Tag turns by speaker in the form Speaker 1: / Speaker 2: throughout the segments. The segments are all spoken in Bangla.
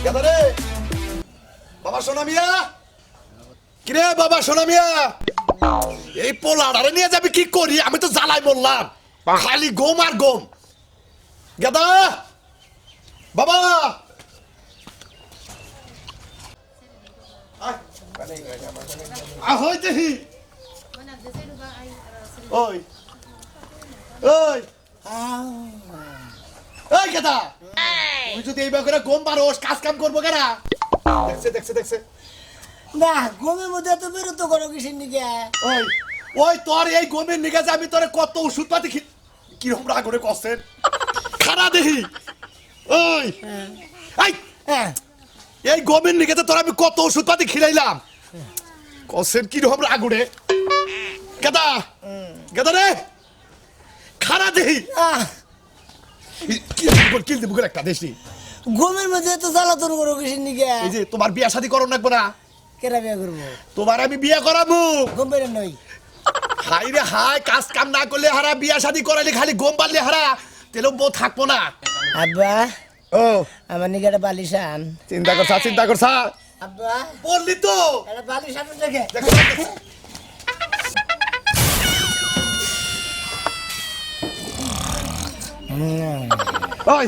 Speaker 1: গেদারে বাবা সোনা মিয়া কিরে বাবা সোনা মিয়া এই পোলাডারে নিয়ে যাবি কি করি আমি তো জ্বালাই বললাম খালি গম আর গম গেদা বাবা ahoy দেখি ওই ওই ওই গেদা তুই যদি এইভাবে করে গম পারোস কাজ কাম করবো কেনা দেখছে
Speaker 2: না গমের মধ্যে তো বেরোতো কোনো কিসের নিকে
Speaker 1: ওই ওই তোর এই গমের নিকে যে আমি তোর কত ওষুধ পাতি কিরকম রাগ করে কষ্টের খানা দেখি ওই এই গমের নিকে তোর আমি কত ওষুধ পাতি খিলাইলাম কষ্টের কিরকম রাগ উড়ে গেদা গেদা রে খানা দেখি কিল দিব একটা দেশি
Speaker 2: গমের মধ্যে তো জ্বালাতন কোনো কিসের নিকে
Speaker 1: এই যে তোমার বিয়া শাদী করো নাকবো না
Speaker 2: কেরা বিয়ে করবো
Speaker 1: তোমার আমি বিয়ে করাবো
Speaker 2: গম বেরো নই
Speaker 1: হাই রে হাই কাজ কাম না করলে হারা বিয়া শাদী করাইলে খালি গম বাড়লে হারা তেলেও বউ থাকবো না
Speaker 2: আব্বা
Speaker 1: ও
Speaker 2: আমার নিকে একটা বালিশ আন
Speaker 1: চিন্তা করছা
Speaker 2: আব্বা
Speaker 1: বললি তো
Speaker 2: একটা বালিশ আন দেখে
Speaker 1: ওই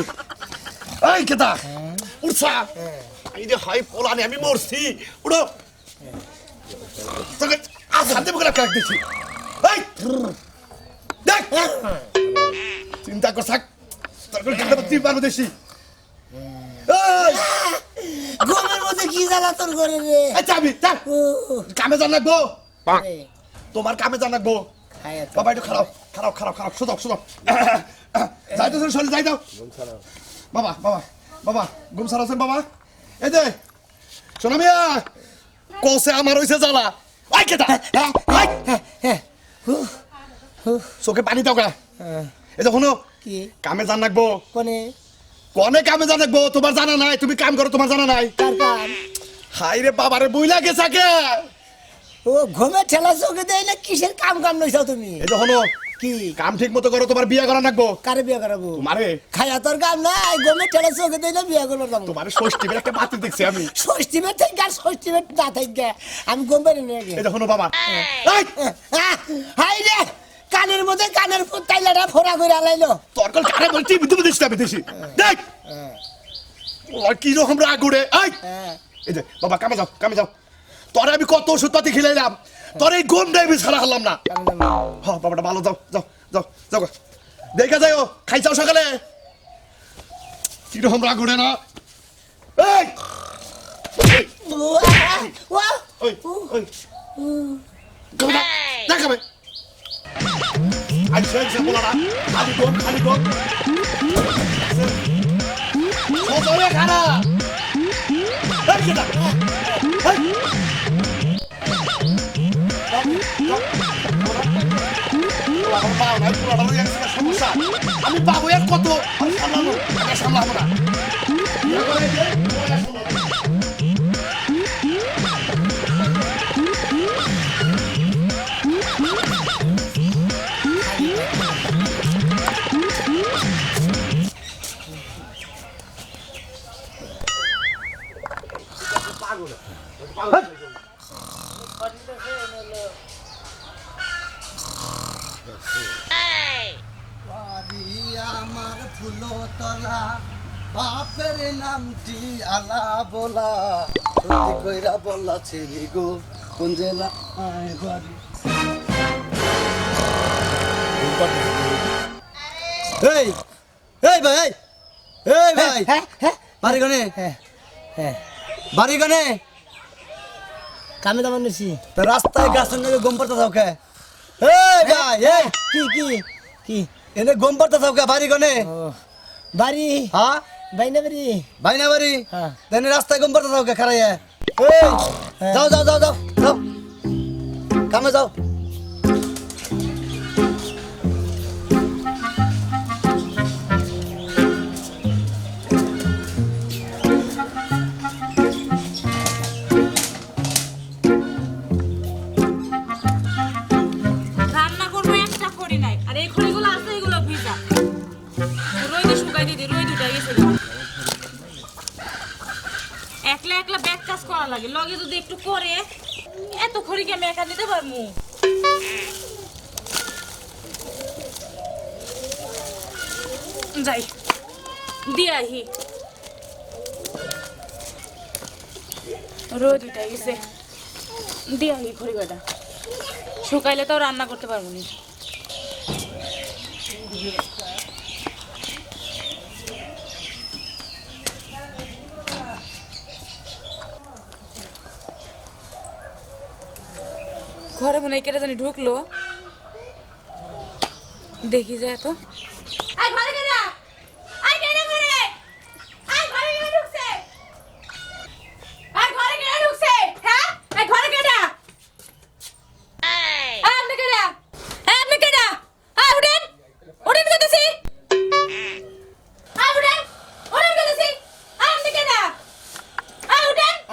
Speaker 1: ওই কেতা উঠছা এই যে হাই পোলানে আমি মরছি উড়ো তোকে আসাতে বলে কাক দিছি এই দেখ চিন্তা করছা তোর কেন তুই বানো দেশি এই
Speaker 2: গমের মধ্যে কি জ্বালাতন করে রে
Speaker 1: আচ্ছা আমি কামে জান লাগবো তোমার কামে জান লাগবো বাবা একটু খারাপ শুধু যাই তো শরীর যাই দাও বাবা ঘুম সারাছেন বাবা এই যে শোনা মিয়া কষে আমার হইছে জ্বালা আই কেটা চোখে পানি দাও গা এই যে শুনো
Speaker 2: কি
Speaker 1: কামে জান লাগবো
Speaker 2: কোনে
Speaker 1: কামে জান লাগবো তোমার জানা নাই তুমি কাম করো তোমার জানা নাই
Speaker 2: কার কাম
Speaker 1: হাই রে বাবারে বইলা গেছে কে
Speaker 2: ও ঘুমে ঠেলা চোখে দেয় না কিসের কাম নইছো তুমি
Speaker 1: এই যে শুনো
Speaker 2: কি
Speaker 1: কাম ঠিক মতো করো তোমার বিয়ে করা লাগবো
Speaker 2: কারে বিয়ে করাবো
Speaker 1: তোমারে
Speaker 2: খায়া তোর কাম নাই গমে ঠেলা চোখে দেয় না বিয়ে করবো যাবো
Speaker 1: তোমার ষষ্ঠী বের একটা বাতি দেখছি আমি
Speaker 2: ষষ্ঠী বের থেকে আর ষষ্ঠী বের না থেকে আমি গম বের নিয়ে
Speaker 1: এই দেখো বাবা
Speaker 2: হাই রে কানের মধ্যে কানের তাইলাটা ফোড়া করে আলাইলো
Speaker 1: তোর কল কারে বলছি বিদ্যুৎ দিচ্ছি আমি দেশি দেখ ওর কি রকম রাগ উড়ে এই যে বাবা কামে যাও তোরে আমি কত ওষুধ পাতি খিলাইলাম তোর এই গম দেয় আমি ছাড়া হলাম না হ্যাঁ বাবাটা ভালো যাও দেখা যাই ও খাই চাও সকালে কিরকম রাগ উড়ে না এই দেখাবে আচ্ছা বলা না খালি গম সজরে খানা আমি পাবো এর কত সামলাবো না
Speaker 3: আমার ফুলো তলা বাপের নামটি আলা বলা কইরা বলা ছেড়ে গো কোন জেলা বাড়ি এই ভাই বাড়ি গনে বাড়ি গনে
Speaker 2: কামে দাম নিছি
Speaker 3: রাস্তায় গাছের নাকি গম পড়তে থাও কে এই ভাই
Speaker 2: কি
Speaker 3: এনে গম পড়তে থাও কে বাড়ি গনে
Speaker 2: বাড়ি
Speaker 3: হ্যাঁ
Speaker 2: বাইনা বাড়ি
Speaker 3: হ্যাঁ তেনে রাস্তায় গম পড়তে থাও কে খারাইয়া এই যাও কামে যাও
Speaker 4: একলা একলা ব্যাগ কাজ করা লাগে, লগে যদি একটু করে এত খড়ি কি আমি একা দিতে পারবো? যাই দিয়ে আহি, রোদ উঠে গেছে, দিয়ে আহি খড়ি কটা, শুকাইলে তো রান্না করতে পারবো না। ঘরে মনে হয় কেটে জানি ঢুকলো, দেখি যায় তো।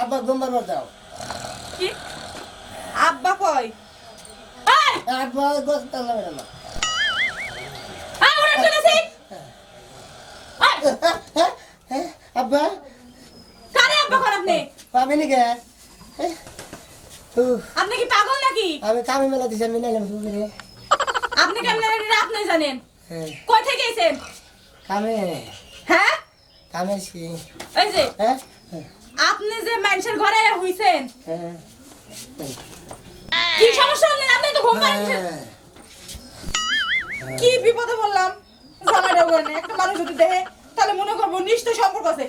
Speaker 2: আব্বা গোমবার দাও।
Speaker 4: কি আব্বা কই?
Speaker 2: আব্বা গোস তালা না। আব্বা
Speaker 4: কারে আব্বা কর আপনি?
Speaker 2: আমি নি গে
Speaker 4: আপনি কি পাগল নাকি?
Speaker 2: আমি কামে মেলা দিছি আমি নাইলাম সুবিরে।
Speaker 4: আপনি কেমন রাত নাই জানেন? কই থেকে এসেছেন?
Speaker 2: কামে
Speaker 4: হ্যাঁ
Speaker 2: কামে কি
Speaker 4: এই যে
Speaker 2: হ্যাঁ
Speaker 4: আপনি যে মানুষের ঘরে হইছেন,
Speaker 2: হ্যাঁ
Speaker 4: কি সমস্যা হলেন? আপনি তো ঘুম পাচ্ছেন, কি বিপদে বললাম জামাইটা বলেন। একটা মানুষ যদি দেখে তাহলে মনে করবো নিশ্চয় সম্পর্ক আছে।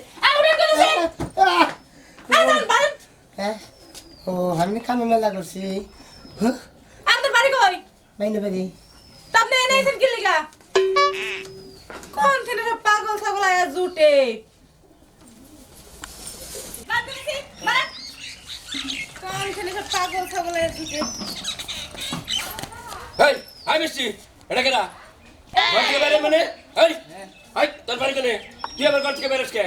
Speaker 2: হ্যাঁ ও আমি কামে মেলা করছি।
Speaker 4: আপনার বাড়ি কই?
Speaker 2: মাইনে বাড়ি
Speaker 4: তা আপনি এনে এসেছেন কি লিগা? কোন থেকে সব পাগল ছাগল আয়া জুটে? কোন থেকে সব পাগল ছাগল আয়া জুটে?
Speaker 5: এই আই মিষ্টি এটা কেডা ঘর থেকে বাইরে মানে এই আই তোর বাড়ি কেনে তুই আমার ঘর থেকে বাইরেস কে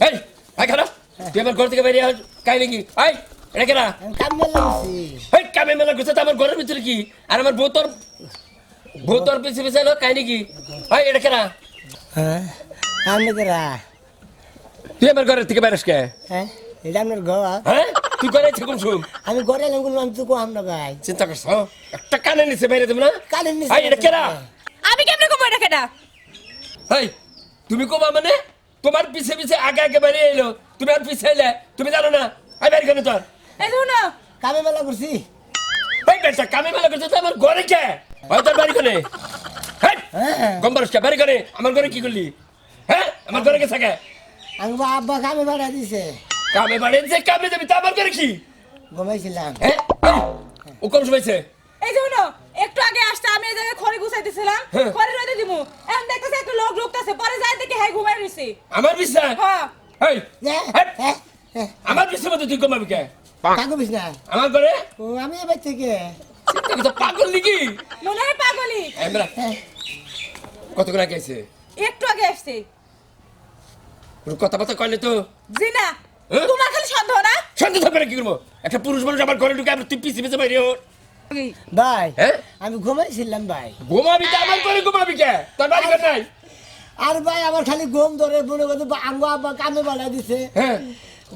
Speaker 5: এই আই খারাপ তুই আমার ঘর থেকে বাইরে কাই নাকি আই এটা কেডা
Speaker 2: আমি কামে মেলা করছি।
Speaker 5: এই কামে মেলা করছে তো আমার ঘরের ভিতরে কি আর আমার বউ তোর পিছে পিছে এলো কাই নাকি আই এটা কেডা
Speaker 2: হ্যাঁ আমি কেরা
Speaker 5: তুই আমার ঘরের থেকে বাইরেস কে
Speaker 2: হ্যাঁ এটা আপনার ঘর।
Speaker 5: হ্যাঁ তুই করে থাকুন শুন
Speaker 2: আমি ঘরে এলাম কোনো আমি তো কম না ভাই।
Speaker 5: চিন্তা করছ একটা কানে নিচে বাইরে তুমি না
Speaker 2: কানের নিচে
Speaker 5: আই এটা কেডা
Speaker 4: আমি কেমনে কমো এটা কেডা?
Speaker 5: এই তুমি কবা মানে তোমার পিছে পিছে আগে আগে বাইরে এলো তুমি আর পিছে এলে তুমি জানো না আই বাইরে কেন তোর
Speaker 4: এই শুনো,
Speaker 2: কামে মেলা করছি।
Speaker 5: এই বেটা কামে মেলা করছে তো আমার ঘরে কে হয় তোর বাড়ি কোনে হ্যাঁ
Speaker 2: হ্যাঁ
Speaker 5: গম্বরস কে বাড়ি কোনে আমার ঘরে কি করলি হ্যাঁ আমার ঘরে কে থাকে
Speaker 2: আমি আব্বা কামে বাড়া দিছে
Speaker 5: কামে বাড়ি যে কামে যাবি তো আমার ঘরে কি
Speaker 2: ঘুমাইছিলাম।
Speaker 5: হ্যাঁ ও কম সময়ছে
Speaker 4: এই শুনো, একটু আগে আসতে আমি এই জায়গায় খড়ি গুছাইতেছিলাম,
Speaker 5: হ্যাঁ।
Speaker 4: খড়ি রইতে দিমু, এখন দেখতেছি একটা লোক ঢুকতেছে, পরে যাই দেখি হ্যাঁ ঘুমাই রইছে।
Speaker 5: আমার বিশ্বাস
Speaker 4: হ্যাঁ
Speaker 5: এই
Speaker 2: হ্যাঁ
Speaker 5: হ্যাঁ,
Speaker 2: হ্যাঁ হ্যাঁ
Speaker 5: আমার বিশ্বাস মতো তুই কমাবি কে
Speaker 2: কাকু বিছ না
Speaker 5: আমার ঘরে
Speaker 2: ও আমি এবার থেকে
Speaker 5: তুই তো পাগল নাকি
Speaker 4: মনে হয় পাগলি।
Speaker 5: আমরা কত করে গেছে
Speaker 4: একটু আগে আসছে।
Speaker 5: কথা কথা কইলে তো
Speaker 4: জি না,
Speaker 5: হ্যাঁ?
Speaker 4: তোমার খালি সন্দেহ না?
Speaker 5: শান্তি থাকবে না কি করবো একটা পুরুষ মানুষ আমার ঘরে ঢুকে তুই পিছিয়ে পিছিয়ে বাইরে ওঠ।
Speaker 2: ভাই
Speaker 5: হ্যাঁ
Speaker 2: আমি ঘুমাইছিলাম ভাই।
Speaker 5: ঘুমাবি তো আমার ঘরে ঘুমাবি কে তোর বাড়ি ঘর নাই
Speaker 2: আর ভাই আমার খালি ঘুম ধরে মনে করতে আঙ্গু আব্বা কামে বাড়া দিছে।
Speaker 5: হ্যাঁ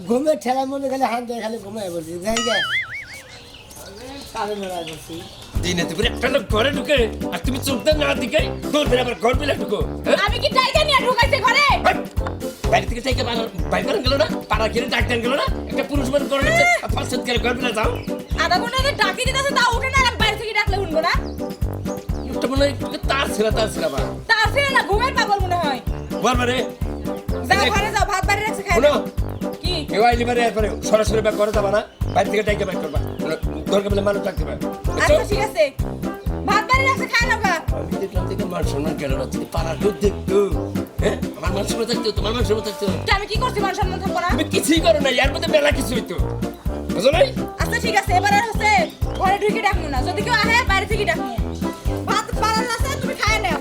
Speaker 2: ঘুমের ঠেলা মনে খালি হাত দিয়ে খালি ঘুমাই বলছি যাই গে কামে মেলা করছি।
Speaker 5: দিনে দুপুরে একটা লোক ঘরে ঢুকে আর তুমি চোখ দেন না দিকে তোর ফের আবার ঘর পেলে ঢুকো হ্যাঁ?
Speaker 4: আমি কি টাইকা নিয়ে ঢুকাইছে ঘরে?
Speaker 5: হাট! বাইরে থেকে টাইকে বাইরে গেল না পাড়া ঘিরে ডাক দেন গেল না একটা পুরুষ মানুষ ঘরে ঢুকছে ফাঁসত করে ঘর পেলে যাও
Speaker 4: আধা ঘন্টা আগে ডাকি দিতেছে, তা উঠে না, আর বাইরে থেকে ডাকলে উঠবো না?
Speaker 5: একটা মনে হয় একটু তার ছিল আবার
Speaker 4: তা ফিরে না, ঘুমের পাগল মনে হয়।
Speaker 5: বল মানে
Speaker 4: যাও ঘরে যাও, ভাত বাড়ি রাখছে খাই
Speaker 5: শোনো
Speaker 4: নাও। কি
Speaker 5: কেউ আইলি বারে এরপরে সরাসরি ব্যাগ ঘরে যাবা না বাইরে থেকে টাইকে বাইক করবা দরকার পেলে মানুষ ডাকতে পারে
Speaker 4: আচ্ছা ঠিক আছে, ভাত বাড়ি রাখছে খাই নাও গা।
Speaker 5: আমি দেখলাম থেকে মান সম্মান গেল না তুমি পাড়ার লোক দেখতো হ্যাঁ আমার মান সম্মান থাকতো তোমার মান সম্মান থাকতো
Speaker 4: তা আমি কি করছি, মান সম্মান থাকবো না?
Speaker 5: তুমি কিছুই করো না এর মধ্যে মেলা কিছু হইতো বুঝো নাই
Speaker 4: আচ্ছা ঠিক আছে, এবার আর হচ্ছে ঘরে ঢুকে ডাকবো না, যদি কেউ আহে বাইরে থেকে ডাকবো। ভাত বাড়ান আছে, তুমি খাই নাও,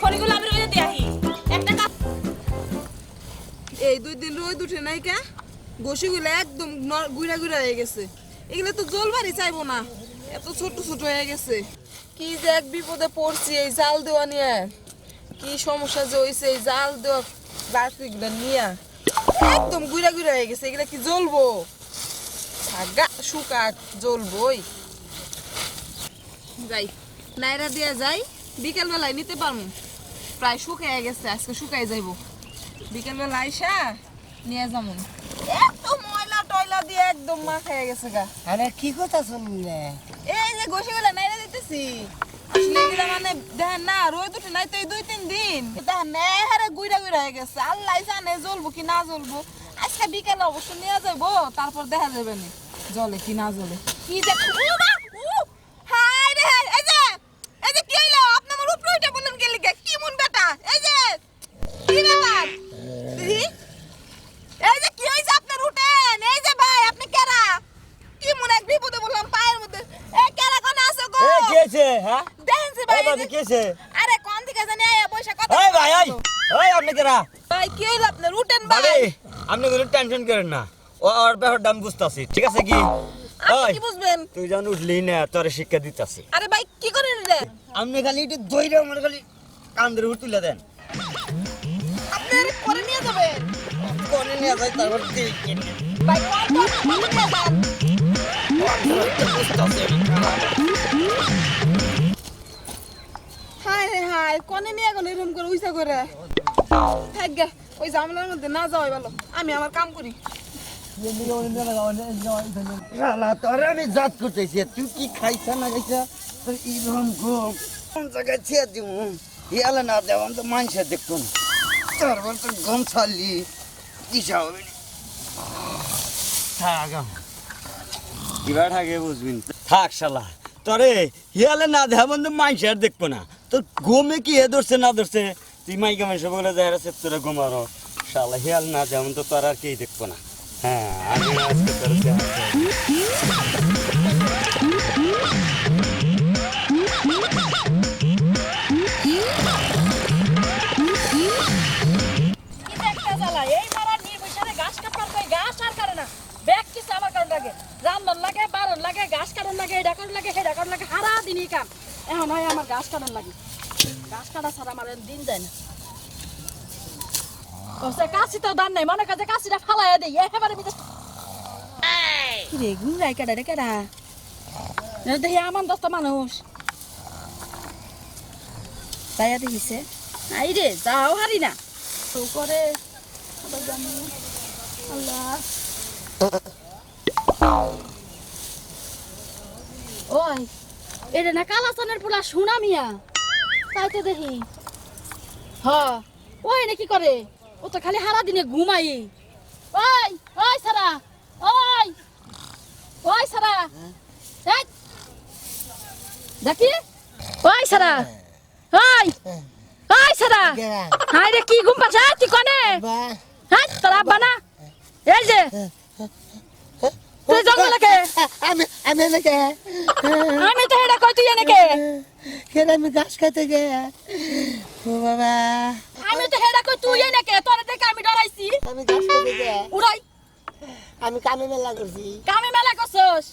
Speaker 4: খড়িগুলো আমি রয়ে দিয়ে আহি। একটা কাজ
Speaker 6: এই 2 দিন রোদ উঠে নাই কা, গোশিগুলো একদম গুড়া গুড়া হয়ে গেছে। এগুলো তো জলবাড়ি চাইবো না, এত ছোট ছোট হয়ে গেছে। কি যে এক বিপদে পড়ছি এই জাল দেওয়া নিয়ে, কি সমস্যা যে হয়েছে এই জাল দেওয়া বাড়তিগুলো নিয়ে। একদম গুইরা গুইরা হয়ে গেছে এগুলা কি জ্বলবো আগা শুকাক জ্বলবই যাই নাইরা দিয়া যাই বিকেল বেলায় নিতে পারমু প্রায় শুকায় গেছে আজকে শুকাই যাইবো বিকেল বেলা আইসা নিয়ে যামু এত ময়লা টয়লা দিয়ে একদম মাখায় গেছে গা
Speaker 2: আরে কি কথা শুনলে
Speaker 6: এই যে গোশিগুলা নাইরা দিতেছি আসলে এগুলা মানে দেখেন না রোদ উঠে নাই তো এই 2-3 দিন দেখেন না হারে গুইরা গুইরা হয়ে গেছে আল্লাহ জানে জ্বলবো কি না জ্বলবো আজকে বিকেলে অবশ্য নিয়ে যাইবো তারপর দেখা যাবে না জ্বলে কি না জ্বলে কি যে ও মা ও হাই রে এই যে কি হইলো আপনি আমার উপরে উঠে বললেন কি লিখে কি মন বেটা এই যে কি ব্যাপার দেখি এই যে কি হইছে আপনার উঠেন এই যে ভাই আপনি কেরা কি মনে এক বিপদে বললাম পায়ের মধ্যে এ কেরা কোন আছো গো
Speaker 3: এ কি হইছে হ্যাঁ
Speaker 6: দেখেন সে ভাই
Speaker 3: এই বাবা কি হইছে
Speaker 6: আরে কোন দিকে জানি আয়া বসে কথা
Speaker 3: এই ভাই এই আপনি কেরা
Speaker 6: ভাই কি হইলো আপনার উঠেন ভাই
Speaker 3: ভাই আপনি কোনো টেনশন করেন না ওর ব্যাপারটা আমি বুঝতাছি ঠিক আছে কি
Speaker 6: আপনি
Speaker 3: ওই
Speaker 6: কি বুঝবেন
Speaker 3: তুই জান উঠলি না তোরে শিক্ষা দিতাছি
Speaker 6: আরে ভাই কি করেন রে
Speaker 3: আপনি খালি একটু দইরে আমার খালি কান ধরে তুলে দেন
Speaker 6: আপনি আরে করে নিয়ে যাবেন
Speaker 3: কোনে নিয়ে যাই তারপর দেখি
Speaker 6: ভাই কোন নিয়ে যান হাই রে হাই কোনে নিয়ে গেল এরকম করে উইসা করে থাক গে ওই জামলার মধ্যে না যাওয়াই ভালো আমি আমার কাম করি
Speaker 3: শালা তোরে আমি জাত করতেছি তুই কি খাইছা না খাইছা তোর ইরকম ঘুম কোন জায়গায় ছেড়ে দিব ইয়ালে না দেওয়ান তো মানুষের দেখুন তারপর তোর ঘুম ছাড়লি দিশা হবে থাক এবার আগে বুঝবিন থাক শালা তোরে হিয়ালে না দেওয়ান তো মানুষের দেখবো না তোর ঘুমে কি এ ধরছে না ধরছে তুই মাইকা মাইসা বলে যায় তোরা ঘুমারো শালা হিয়াল না যেমন তো তোর আর কেই দেখবো না হ্যাঁ আমি আজকে তোর
Speaker 4: কি একটা জ্বালা এই মারার নির্বিচারে ঘাস কাটার কই ঘাস আর করে না ব্যাগ কিছু আমার কারণ লাগে রান্নার লাগে বারণ লাগে ঘাস কাটার লাগে এটা কাটার লাগে সেটা কাটার লাগে সারা দিনই কাম এখন হয় আমার ঘাস কাটার লাগে ঘাস কাটা ছাড়া আমার দিন যায় না ওসে কাশি তো দান নাই মনে কাজে কাশিটা ফালাইয়া দেই একেবারে ভিতরে কি রে গুড়াই কাটা রে কেডা দেখি আমার দস্ত মানুষ তাইয়া দেখিছে আই রে যাও হারি না তো করে আবার জানি আল্লাহ ওই এটা না কালাচনের পোলা সোনা মিয়া তাই তো দেখি হ্যাঁ ওই নাকি করে ও তো খালি হারা দিনে ঘুমাই ওই ওই সারা ওই ওই সারা এই দেখি ওই সারা ওই ওই সারা হাই রে কি ঘুম পাছা তুই কোনে হ্যাঁ তোর আব্বা না এই যে তুই জঙ্গলে কে
Speaker 2: আমি নাকি
Speaker 4: আমি তো এটা কই তুই এনেকে
Speaker 2: কেন আমি ঘাস খাইতে গে ও বাবা
Speaker 4: আমি তো হেডা কই তুই এনেকে তোর দেখে আমি ডরাইছি
Speaker 2: আমি ঘাস খাইতে গে
Speaker 4: উড়াই
Speaker 2: আমি কামে মেলা করছি
Speaker 4: কামে মেলা করছস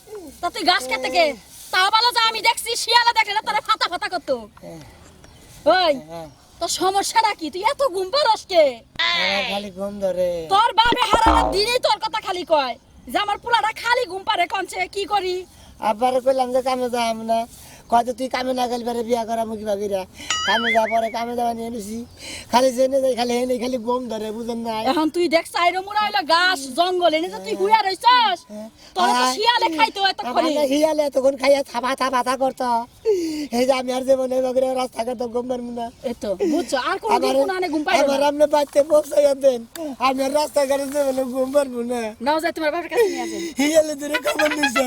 Speaker 4: তা তুই ঘাস খেতে কে তাও ভালো যা আমি দেখছি শিয়ালা দেখলে না তোরে ফাটা ফাটা করতো ওই তোর সমস্যাটা কি তুই এত ঘুম পারস কে
Speaker 2: আমার খালি ঘুম ধরে
Speaker 4: তোর বাবে হারানো দিনই তোর কথা খালি কয় যে আমার পোলাটা খালি ঘুম পারে কনছে কি করি
Speaker 2: আব্বারে কইলাম যে কামে যাম না কত তুই কামে না গেলে পরে বিয়া করা মুখি ভাবিরা কামে যা পরে কামে যাওয়া নিয়ে নিছি খালি জেনে যাই খালি হেনে খালি ঘুম ধরে বুঝেন না
Speaker 4: এখন তুই দেখ সাইরো মুড়া হইলো গাছ জঙ্গল এনে যে তুই হুইয়া রইছস তোর তো শিয়ালে খাইতো এতক্ষণে
Speaker 2: আমার হিয়ালে তখন খাইয়া থাপা থাপা থা করতো এই যে আমি আর জীবনে বগরে রাস্তাঘাট ঘুম পারবো না
Speaker 4: এতো বুঝছো আর কোন দিন কোন আনে ঘুম পাইলো
Speaker 2: আমার আপনি বাচ্চা পৌঁছাইয়া দেন আমি আর রাস্তাঘাটে জীবনে ঘুম পারবো না
Speaker 4: নাও যাই তোমার বাবার কাছে নিয়ে আসেন
Speaker 2: হিয়ালে দূরে খবর নিছে